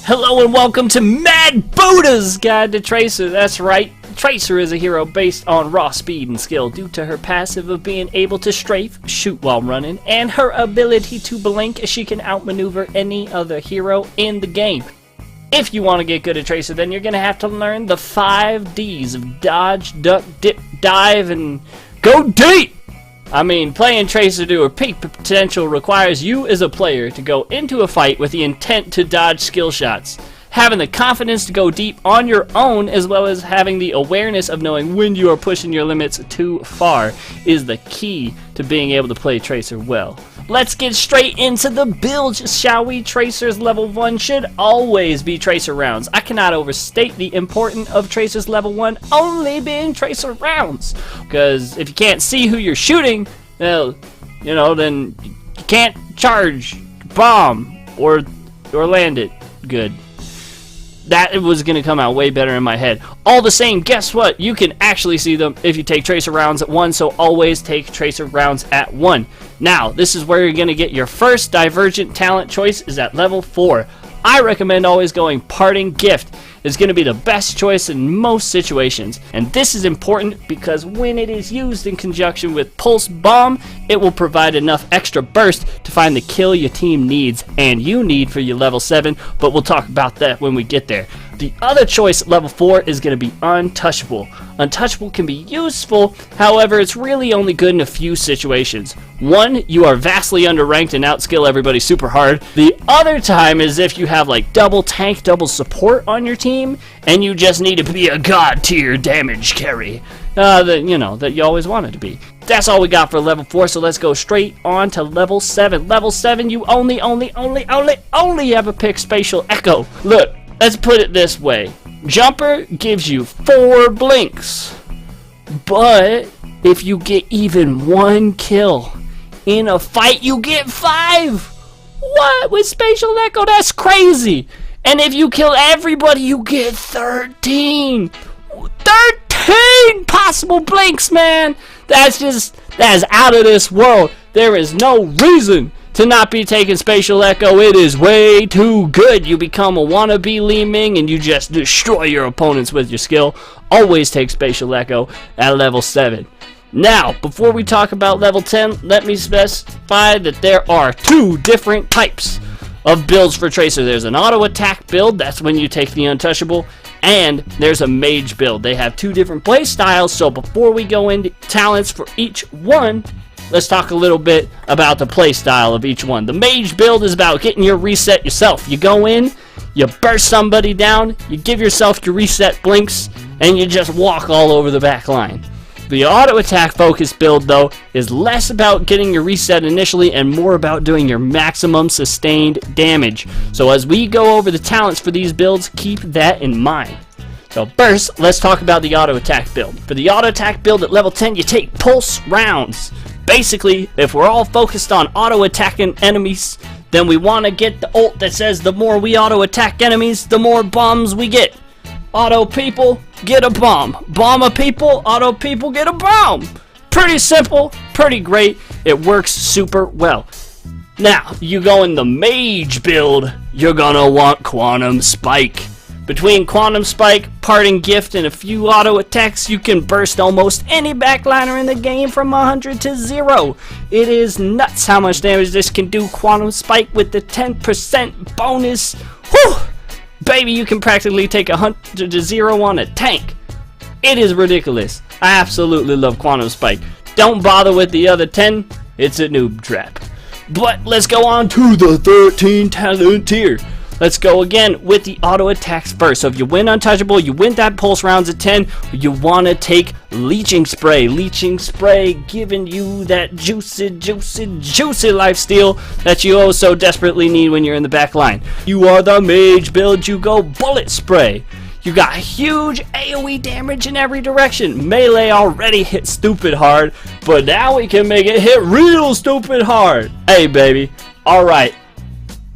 Hello and welcome to Mad Buddha's Guide to Tracer. That's right, Tracer is a hero based on raw speed and skill due to her passive of being able to strafe, shoot while running, and her ability to blink. She can outmaneuver any other hero in the game. If you want to get good at Tracer, then you're going to have to learn the 5 Ds of dodge, duck, dip, dive, and go deep! I mean, playing Tracer to her peak potential requires you as a player to go into a fight with the intent to dodge skill shots. Having the confidence to go deep on your own, as well as having the awareness of knowing when you are pushing your limits too far, is the key to being able to play Tracer well. Let's get straight into the build, shall we? Tracer's level 1 should always be Tracer rounds. I cannot overstate the importance of Tracer's level 1 only being Tracer rounds. Because if you can't see who you're shooting, well, then you can't charge, bomb, or land it good. That was going to come out way better in my head. All the same, guess what? You can actually see them if you take Tracer rounds at 1, so always take Tracer rounds at 1. Now, this is where you're going to get your first divergent talent choice is at level 4. I recommend always going Parting Gift. It's going to be the best choice in most situations. And this is important because when it is used in conjunction with Pulse Bomb, it will provide enough extra burst to find the kill your team needs and you need for your level 7, but we'll talk about that when we get there. The other choice at level 4 is going to be Untouchable. Untouchable can be useful, however, it's really only good in a few situations. One, you are vastly underranked and outskill everybody super hard. The other time is if you have like double tank, double support on your team, and you just need to be a god tier damage carry. That you always wanted to be. That's all we got for level 4, so let's go straight on to level 7. Level 7, you only have to pick Spatial Echo. Look, let's put it this way. Jumper gives you 4 blinks, but if you get even 1 kill in a fight, you get 5. What? With Spatial Echo? That's crazy. And if you kill everybody, you get 13. 13 possible blinks, man. That is out of this world. There is no reason to not be taking Spatial Echo. It is way too good. You become a wannabe Li Ming and you just destroy your opponents with your skill. Always take Spatial Echo at level 7. Now, before we talk about level 10, let me specify that there are 2 different types of builds for Tracer. There's an auto attack build, that's when you take the Untouchable, and there's a mage build. They have 2 different play styles, so before we go into talents for each one, let's talk a little bit about the play style of each one. The mage build is about getting your reset yourself. You go in, you burst somebody down, you give yourself your reset blinks, and you just walk all over the back line. The auto attack focus build, though, is less about getting your reset initially and more about doing your maximum sustained damage. So as we go over the talents for these builds, keep that in mind. So first, let's talk about the auto attack build. For the auto attack build at level 10, you take Pulse rounds. Basically, if we're all focused on auto attacking enemies, then we want to get the ult that says the more we auto attack enemies, the more bombs we get. Auto people, get a bomb. Bomb a people, auto people, get a bomb. Pretty simple, pretty great. It works super well. Now, you go in the mage build, you're gonna want Quantum Spike. Between Quantum Spike, Parting Gift, and a few auto attacks, you can burst almost any backliner in the game from 100 to 0. It is nuts how much damage this can do. Quantum Spike with the 10% bonus. Whew! Baby, you can practically take 100 to 0 on a tank. It is ridiculous. I absolutely love Quantum Spike. Don't bother with the other 10. It's a noob trap. But let's go on to the 13 talent tier. Let's go again with the auto attacks first. So if you win Untouchable, you win that Pulse rounds at 10, you want to take Leeching Spray. Leeching Spray giving you that juicy lifesteal that you oh so desperately need when you're in the back line. You are the mage build, you go Bullet Spray. You got huge AoE damage in every direction. Melee already hit stupid hard, but now we can make it hit real stupid hard. Hey baby, alright.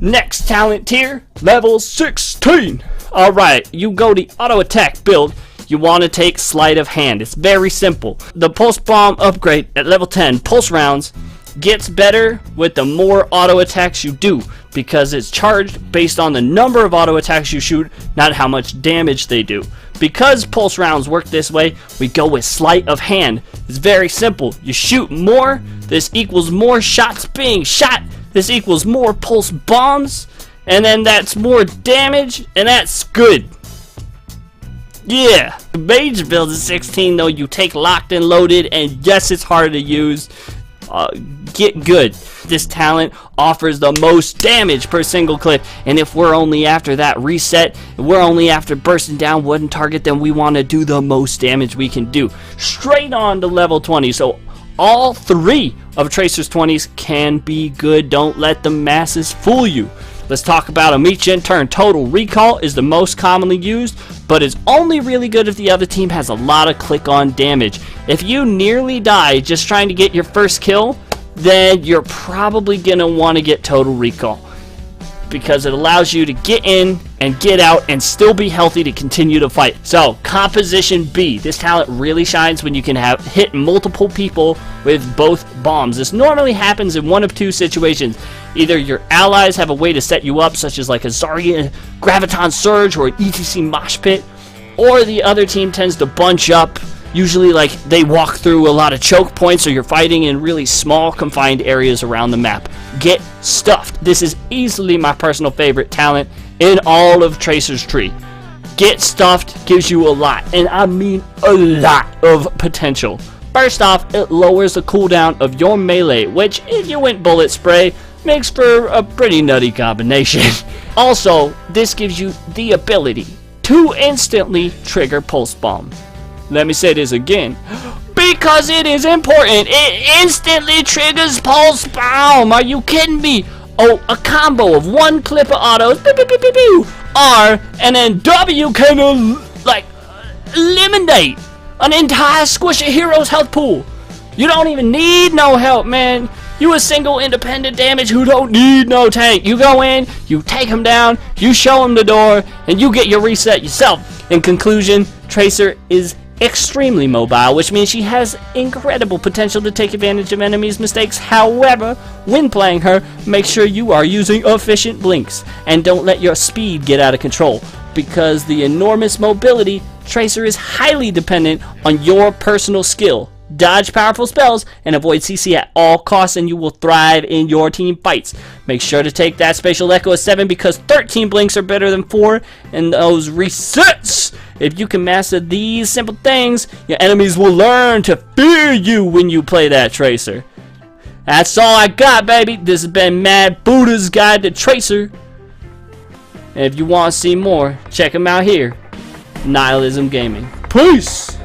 Next talent tier, level 16. Alright, you go the auto attack build. You want to take Sleight of Hand. It's very simple. The Pulse Bomb upgrade at level 10, Pulse rounds, gets better with the more auto attacks you do, because it's charged based on the number of auto attacks you shoot, not how much damage they do. Because pulse rounds work this way, we go with sleight of hand. It's very simple. You shoot more, this equals more shots being shot, this equals more pulse bombs, and then that's more damage, and that's good. Yeah, the mage build is 16 though. You take locked and loaded, and yes, it's hard to use. Get good. This talent offers the most damage per single clip, and if we're only after that reset, if we're only after bursting down one target, then we want to do the most damage we can do. Straight on to level 20. So all 3 of Tracer's 20s can be good. Don't let the masses fool you. Let's talk about them each in turn. Total Recall is the most commonly used, but it's only really good if the other team has a lot of click-on damage. If you nearly die just trying to get your first kill, then you're probably going to want to get Total Recall, because it allows you to get in and get out and still be healthy to continue to fight. So, Composition B. This talent really shines when you can hit multiple people with both bombs. This normally happens in one of 2 situations. Either your allies have a way to set you up, such as like a Zarya Graviton Surge or an ETC Mosh Pit, or the other team tends to bunch up. Usually like they walk through a lot of choke points, or you're fighting in really small confined areas around the map. Get stuffed. This is easily my personal favorite talent in all of Tracer's tree. Get stuffed gives you a lot, and I mean a lot of potential. First off, it lowers the cooldown of your melee, which if you went bullet spray, makes for a pretty nutty combination. Also, this gives you the ability to instantly trigger Pulse Bomb. Let me say this again, because it is important. It instantly triggers Pulse Bomb. Are you kidding me? Oh, a combo of 1 clip of autos, pew, pew, pew, pew, pew, R, and then W can eliminate an entire squish of hero's health pool. You don't even need no help, man. You a single independent damage who don't need no tank. You go in, you take him down, you show him the door, and you get your reset yourself. In conclusion, Tracer is extremely mobile, which means she has incredible potential to take advantage of enemies' mistakes. However, when playing her, make sure you are using efficient blinks, and don't let your speed get out of control. Because the enormous mobility, Tracer is highly dependent on your personal skill. Dodge powerful spells and avoid CC at all costs, and you will thrive in your team fights. Make sure to take that Spatial Echo at 7, because 13 blinks are better than 4, and those resets. If you can master these simple things, your enemies will learn to fear you when you play that Tracer. That's all I got, baby. This has been Mad Buddha's Guide to Tracer. And if you want to see more, check him out here. Nihilism Gaming. Peace!